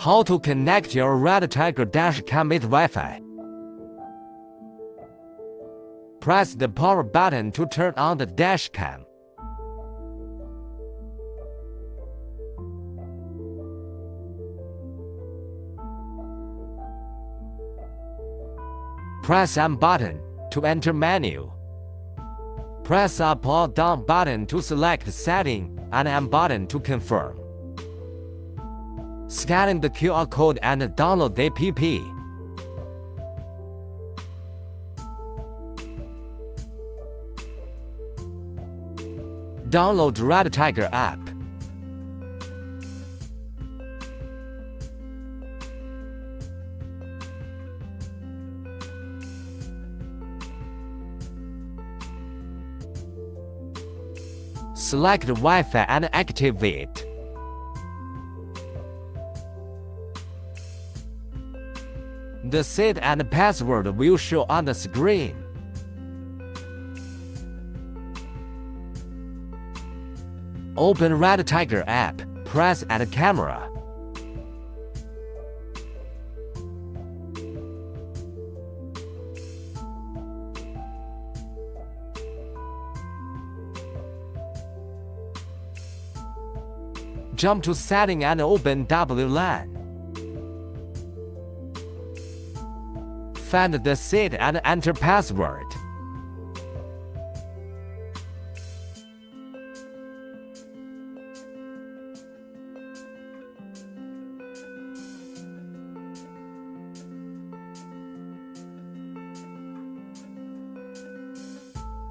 How to connect your Redtiger Dash Cam with Wi-Fi. Press the power button to turn on the dash cam. Press M button to enter menu. Press up or down button to select setting and M button to confirm. Scan the QR code and download the app. Download Redtiger app. Select Wi-Fi and activate. The seed and password will show on the screen. Open Redtiger app, press Add Camera. Jump to Setting and open WLAN. Find the seed and enter password.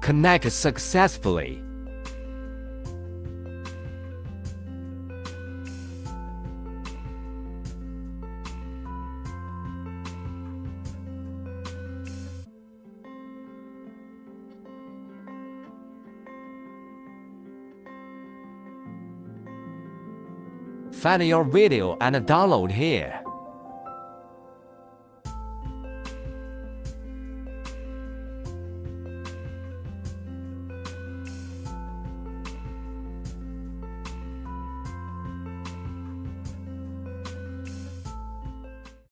Connect successfully. Find your video and download here.